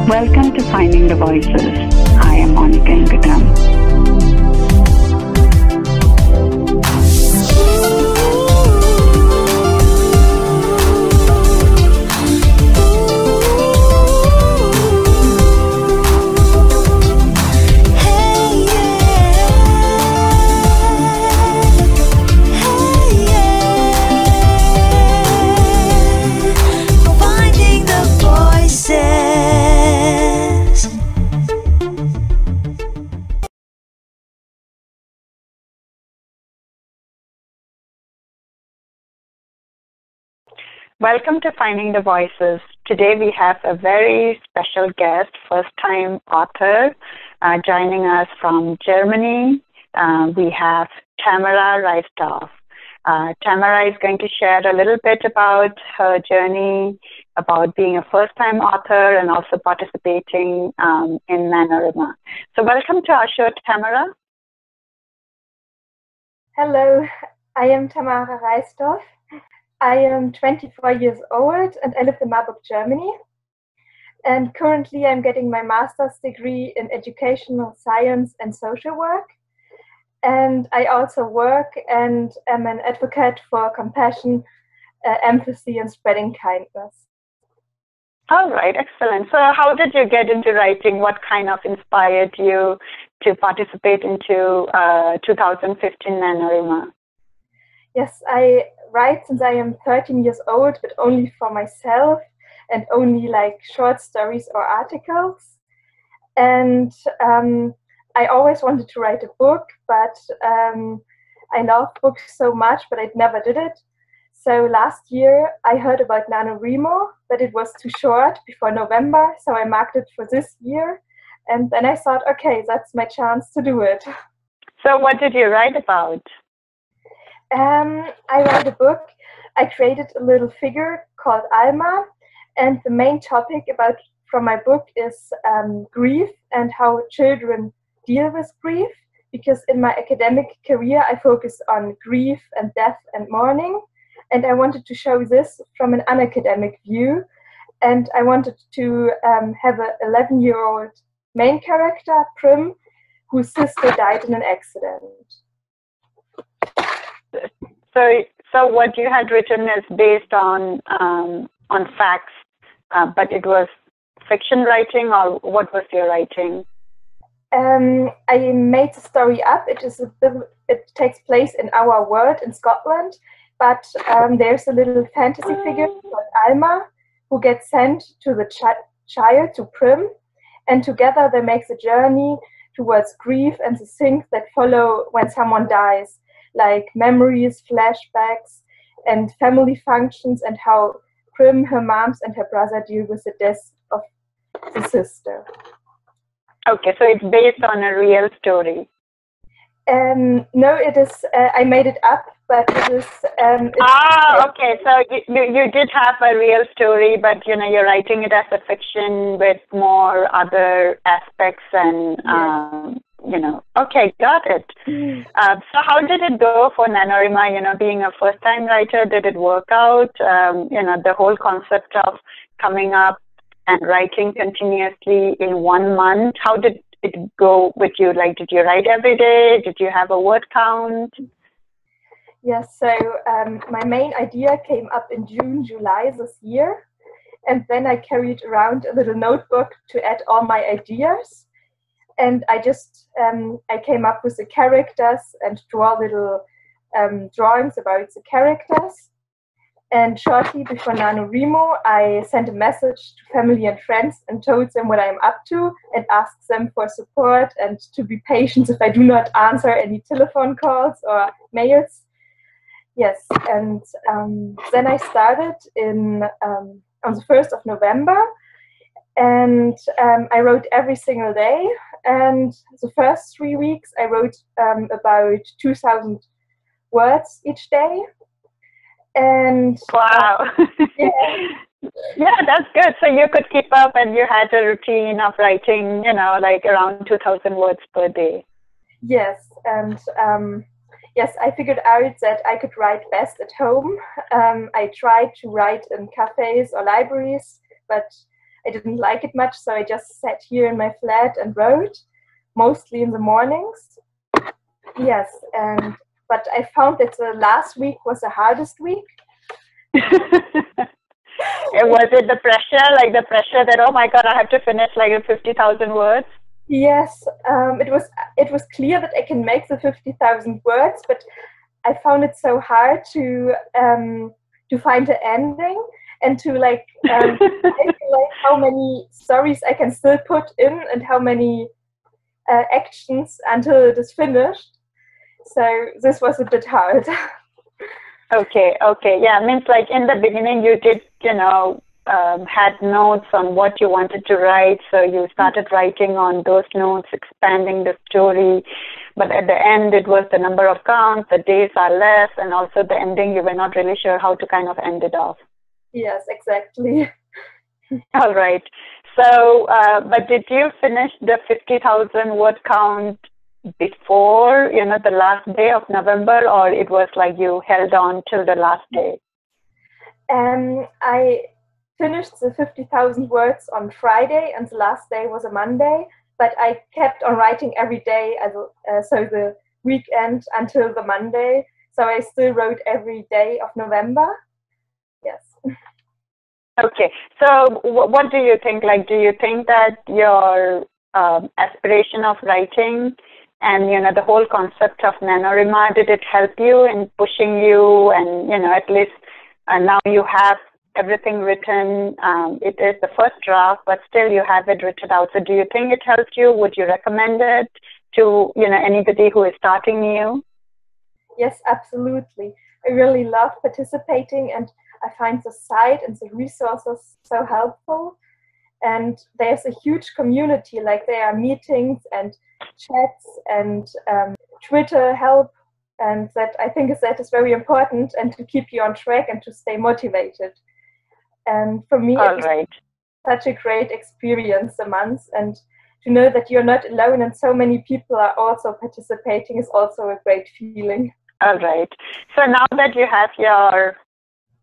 Welcome to Finding the Voices. I am Monica Ingatam. Welcome to Finding the Voices. Today we have a very special guest, first-time author, joining us from Germany. We have Tamara Reisdorf. Tamara is going to share a little bit about her journey, about being a first-time author and also participating in NaNoWrimo. So welcome to our show, Tamara. Hello, I am Tamara Reisdorf. I am 24 years old and I live in Marburg, Germany. And currently I'm getting my master's degree in educational science and social work. And I also work and am an advocate for compassion, empathy, and spreading kindness. All right, excellent. So how did you get into writing? What kind of inspired you to participate into 2015 NaNoWrimo? Yes, I write since I am 13 years old, but only for myself and only like short stories or articles. And I always wanted to write a book, but I love books so much, but I never did it. So last year I heard about NaNoWrimo, but it was too short before November, so I marked it for this year. And then I thought, okay, that's my chance to do it. So what did you write about? I wrote a book. I created a little figure called Alma, and the main topic from my book is grief and how children deal with grief, because in my academic career I focus on grief and death and mourning, and I wanted to show this from an unacademic view, and I wanted to have an 11-year-old main character, Prim, whose sister died in an accident. So what you had written is based on facts, but it was fiction writing, or what was your writing? I made the story up. It takes place in our world in Scotland, but there's a little fantasy figure called Alma who gets sent to the child, to Prim, and together they make the journey towards grief and the things that follow when someone dies, like memories, flashbacks, and family functions, and how Prim, her moms, and her brother deal with the death of the sister. Okay, so it's based on a real story. No, it is. I made it up, but it is. Okay. So you did have a real story, but you're writing it as a fiction with more other aspects and. Yeah. Okay, got it. So how did it go for NaNoWrimo? Being a first-time writer, did it work out? The whole concept of coming up and writing continuously in 1 month, how did it go with you? Like, did you write every day? Did you have a word count? Yes, so my main idea came up in June, July this year. And then I carried around a little notebook to add all my ideas. And I just, I came up with the characters and draw little drawings about the characters. And shortly before NaNoWrimo, I sent a message to family and friends and told them what I'm up to and asked them for support and to be patient if I do not answer any telephone calls or mails. Yes, and then I started on the 1st of November. And I wrote every single day. And the first 3 weeks, I wrote about 2,000 words each day. And wow. Yeah, that's good. So you could keep up, and you had a routine of writing, like around 2,000 words per day. Yes, and yes, I figured out that I could write best at home. I tried to write in cafes or libraries, but I didn't like it much, so I just sat here in my flat and wrote, mostly in the mornings. Yes, but I found that the last week was the hardest week. Was it the pressure, like the pressure that, oh my God, I have to finish like 50,000 words? Yes, it was clear that I can make the 50,000 words, but I found it so hard to find the ending and to like how many stories I can still put in and how many actions until it is finished. So this was a bit hard. Okay. Yeah, means like in the beginning you did, had notes on what you wanted to write, so you started writing on those notes, expanding the story. But at the end, it was the number of counts, the days are less, and also the ending, you were not really sure how to kind of end it off. Yes, exactly. All right. So, but did you finish the 50,000 word count before, the last day of November, or it was like you held on till the last day? I finished the 50,000 words on Friday, and the last day was a Monday, but I kept on writing every day, so the weekend until the Monday, so I still wrote every day of November. Yes. Okay, so what do you think? Like, do you think that your aspiration of writing and, the whole concept of NaNoWrimo, did it help you in pushing you and, at least now you have everything written? It is the first draft, but still you have it written out. So do you think it helped you? Would you recommend it to, anybody who is starting new? Yes, absolutely. I really love participating, and I find the site and the resources so helpful. And there's a huge community, like there are meetings and chats and Twitter help, and that I think that is very important, and to keep you on track and to stay motivated. And for me, it was such a great experience, a month, and to know that you're not alone and so many people are also participating is also a great feeling. All right. So now that you have your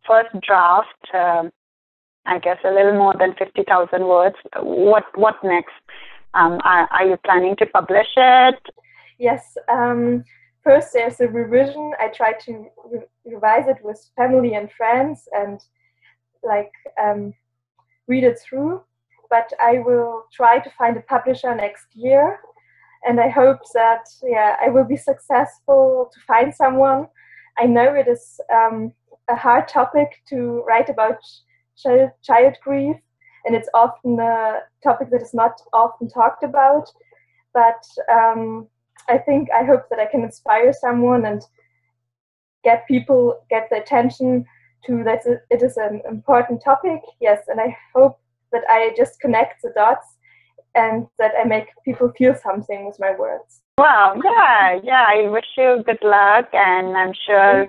first draft, I guess a little more than 50,000 words, what next? Are you planning to publish it? Yes. First, there's a revision. I try to revise it with family and friends and read it through. But I will try to find a publisher next year. And I hope that, I will be successful to find someone. I know it is a hard topic to write about child grief, and it's often a topic that is not often talked about. But I hope that I can inspire someone and get the attention to that it is an important topic. Yes, and I hope that I just connect the dots and that I make people feel something with my words. Wow, yeah, I wish you good luck, and I'm sure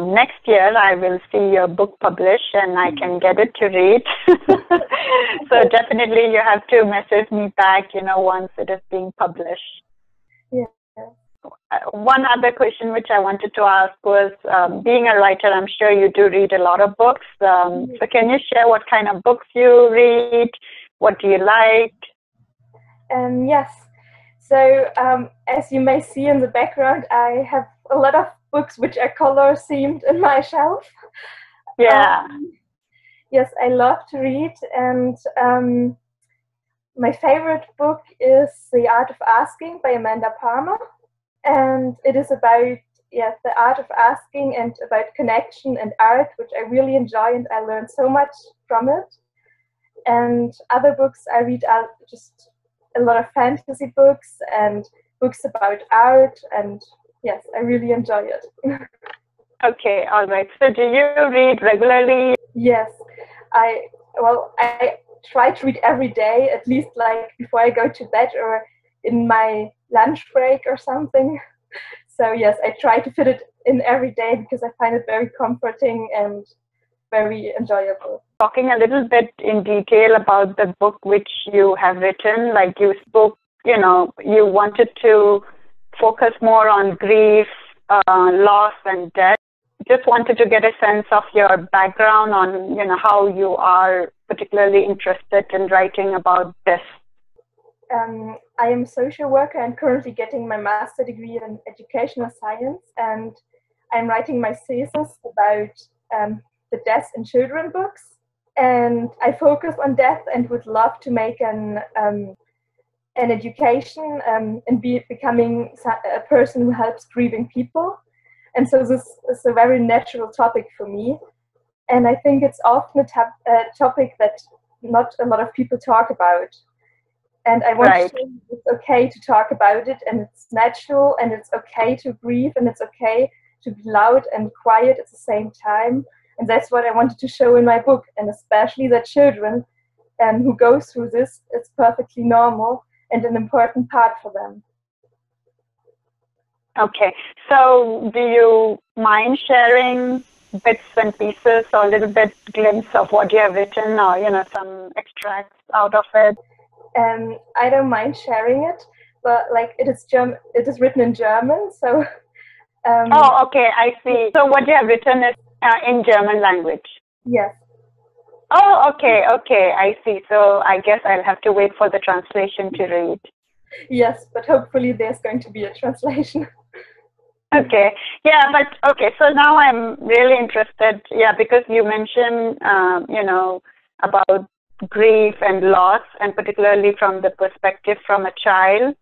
next year I will see your book published and I can get it to read. So definitely you have to message me back, once it is being published. Yeah. One other question which I wanted to ask was, being a writer, I'm sure you do read a lot of books. So can you share what kind of books you read? What do you like? Yes. So as you may see in the background, I have a lot of books which are color themed in my shelf. Yeah. Yes, I love to read, and my favorite book is The Art of Asking by Amanda Palmer. And it is about the art of asking and about connection and art, which I really enjoy, and I learned so much from it. And other books I read are just a lot of fantasy books and books about art, and yes, I really enjoy it. Okay, all right. So do you read regularly? Yes, I try to read every day, at least like before I go to bed or in my lunch break or something. So yes, I try to fit it in every day because I find it very comforting and very enjoyable. Talking a little bit in detail about the book which you have written, like you spoke, you wanted to focus more on grief, loss and death. just wanted to get a sense of your background on, how you are particularly interested in writing about this. I am a social worker and currently getting my master's degree in educational science, and I'm writing my thesis about the death in children books. And I focus on death and would love to make an education and becoming a person who helps grieving people. And so this is a very natural topic for me. And I think it's often a topic that not a lot of people talk about. And I want to show you it's okay to talk about it, and it's natural, and it's okay to grieve, and it's okay to be loud and quiet at the same time. And that's what I wanted to show in my book, and especially that children who go through this, it's perfectly normal and an important part for them. Okay, so do you mind sharing bits and pieces or a little bit glimpse of what you have written, or some extracts out of it? I don't mind sharing it, but it is written in German, so. Oh, okay, I see. So what you have written is in German language. Yes. Oh, okay, I see. So I guess I'll have to wait for the translation to read. Yes, but hopefully there's going to be a translation. Okay, yeah, but okay, so now I'm really interested, because you mentioned, about grief and loss, and particularly from the perspective from a child.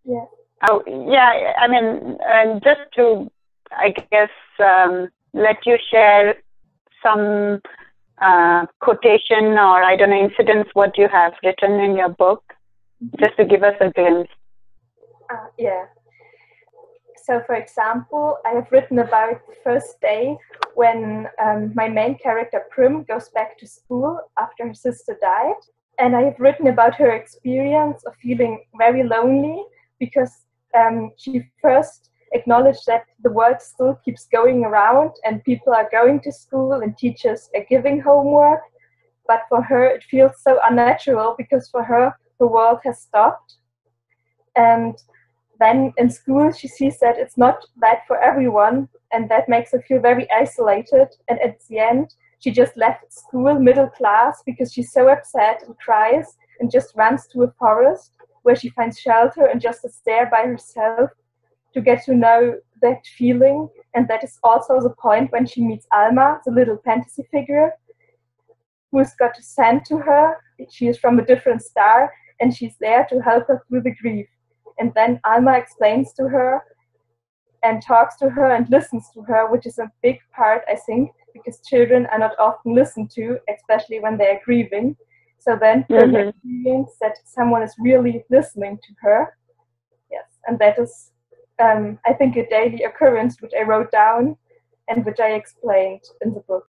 Yeah. Oh, yeah, I mean, and just to, I guess, let you share some quotation or, I don't know, incidents, what you have written in your book, just to give us a glimpse. Yeah. So, for example, I have written about the first day when my main character, Prim, goes back to school after her sister died. And I have written about her experience of feeling very lonely because she first acknowledged that the world still keeps going around and people are going to school and teachers are giving homework. But for her, it feels so unnatural because for her, the world has stopped. And then in school, she sees that it's not that for everyone, and that makes her feel very isolated. And at the end, she just left school middle class because she's so upset and cries and just runs to a forest where she finds shelter and just is there by herself to get to know that feeling. And that is also the point when she meets Alma, the little fantasy figure, who's got sent to her. She is from a different star, and she's there to help her through the grief. And then Alma explains to her and talks to her and listens to her, which is a big part, I think, because children are not often listened to, especially when they are grieving. So then Prim experience that someone is really listening to her. Yes, and that is, I think, a daily occurrence, which I wrote down and which I explained in the book.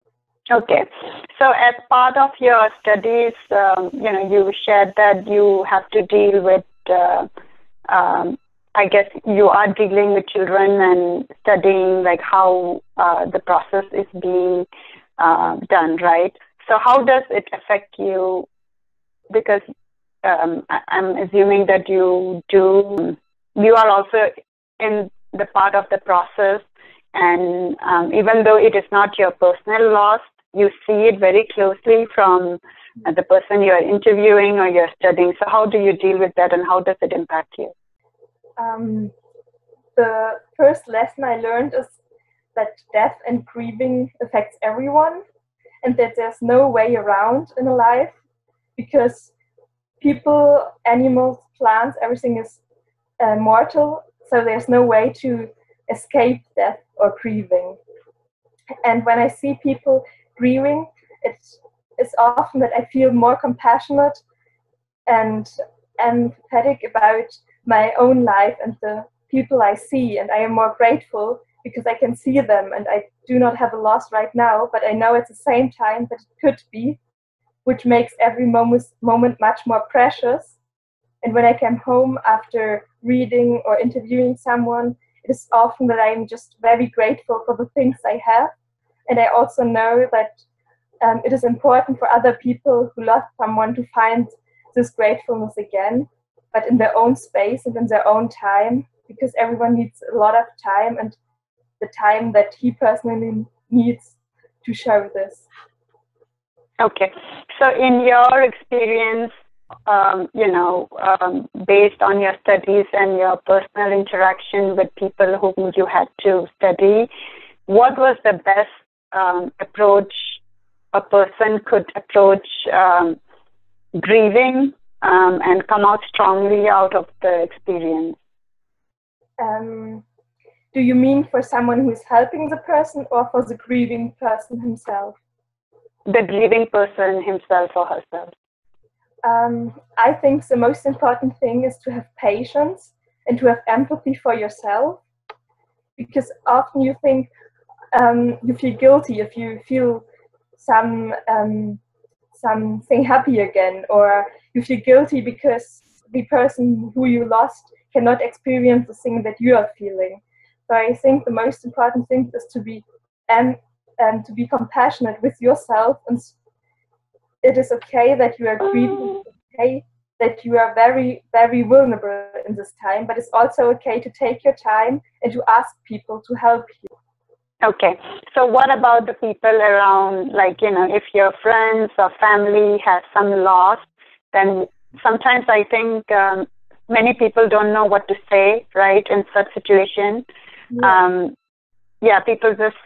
Okay, so as part of your studies, you shared that you have to deal with I guess you are dealing with children and studying how the process is being done, right? So how does it affect you? Because I'm assuming that you are also in the part of the process, and even though it is not your personal loss, you see it very closely from the person you're interviewing or you're studying. So how do you deal with that, and how does it impact you? The first lesson I learned is that death and grieving affects everyone, and that there's no way around in a life, because people, animals, plants, everything is mortal, so there's no way to escape death or grieving. And when I see people grieving, it's often that I feel more compassionate and empathetic about my own life and the people I see, and I am more grateful because I can see them, and I do not have a loss right now, but I know at the same time that it could be, which makes every moment much more precious. And when I come home after reading or interviewing someone, it is often that I'm just very grateful for the things I have. And I also know that it is important for other people who lost someone to find this gratefulness again, but in their own space and in their own time, because everyone needs a lot of time, and the time that he personally needs to show this. Okay. So in your experience, based on your studies and your personal interaction with people whom you had to study, what was the best approach a person could approach grieving and come out strongly out of the experience? Do you mean for someone who is helping the person or for the grieving person himself? The grieving person himself or herself. I think the most important thing is to have patience and to have empathy for yourself, because often you think you feel guilty if you feel something happy again, or you feel guilty because the person who you lost cannot experience the thing that you are feeling. So I think the most important thing is to be compassionate with yourself, and it is okay that you are grieving, it's okay that you are very, very vulnerable in this time, but it's also okay to take your time and to ask people to help you. Okay, so what about the people around, like, if your friends or family has some loss, then sometimes I think many people don't know what to say, right, in such situation. People just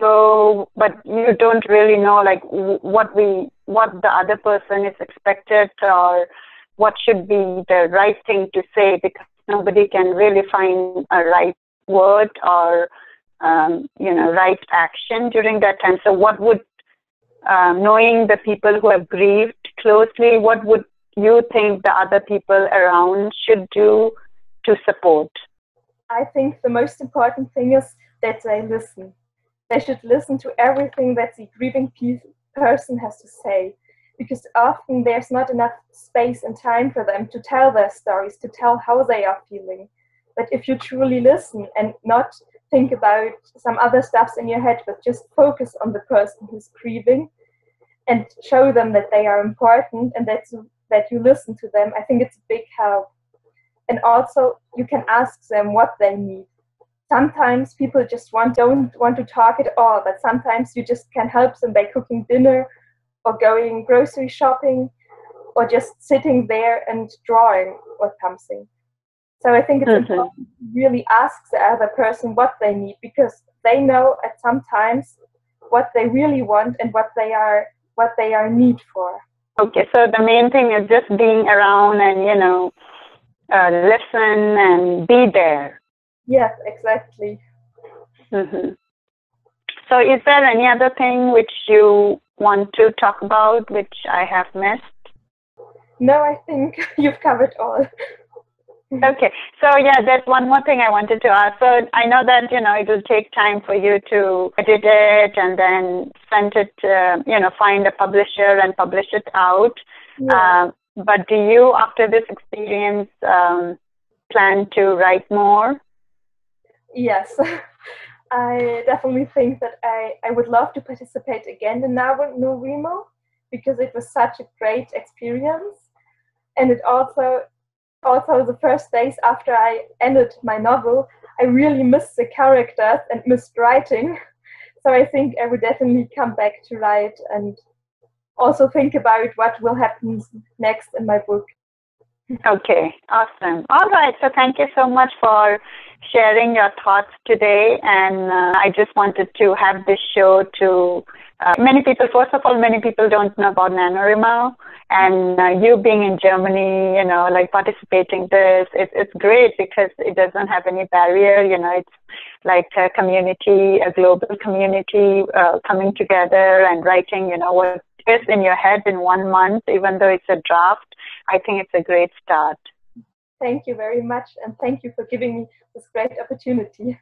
go, but you don't really know, like, what the other person is expected or what should be the right thing to say, because nobody can really find a right word or right action during that time. So what would, knowing the people who have grieved closely, what would you think the other people around should do to support? I think the most important thing is that they listen. They should listen to everything that the grieving person has to say, because often there's not enough space and time for them to tell their stories, to tell how they are feeling. But if you truly listen and not think about some other stuffs in your head, but just focus on the person who's grieving and show them that they are important and that you listen to them, I think it's a big help. And also, you can ask them what they need. Sometimes people just don't want to talk at all, but sometimes you just can help them by cooking dinner or going grocery shopping or just sitting there and drawing or something. So I think it's important to really ask the other person what they need, because they know at some times what they really want and what they are need for. Okay, so the main thing is just being around and, listen and be there. Yes, exactly. So is there any other thing which you want to talk about, which I have missed? No, I think you've covered all. Okay, so there's one more thing I wanted to ask. So I know that, it will take time for you to edit it and then send it, find a publisher and publish it out. Yeah. But do you, after this experience, plan to write more? Yes, I definitely think that I would love to participate again in NaNoWriMo, because it was such a great experience. And it also the first days after I ended my novel, I really missed the characters and missed writing. So I think I would definitely come back to write and also think about what will happen next in my book. Okay, awesome. All right, so thank you so much for sharing your thoughts today. And I just wanted to have this show to many people. First of all, many people don't know about NaNoWriMo, and you being in Germany, participating this, it's great because it doesn't have any barrier. It's like a community, a global community coming together and writing, what is in your head in 1 month, even though it's a draft. I think it's a great start. Thank you very much, and thank you for giving me this great opportunity.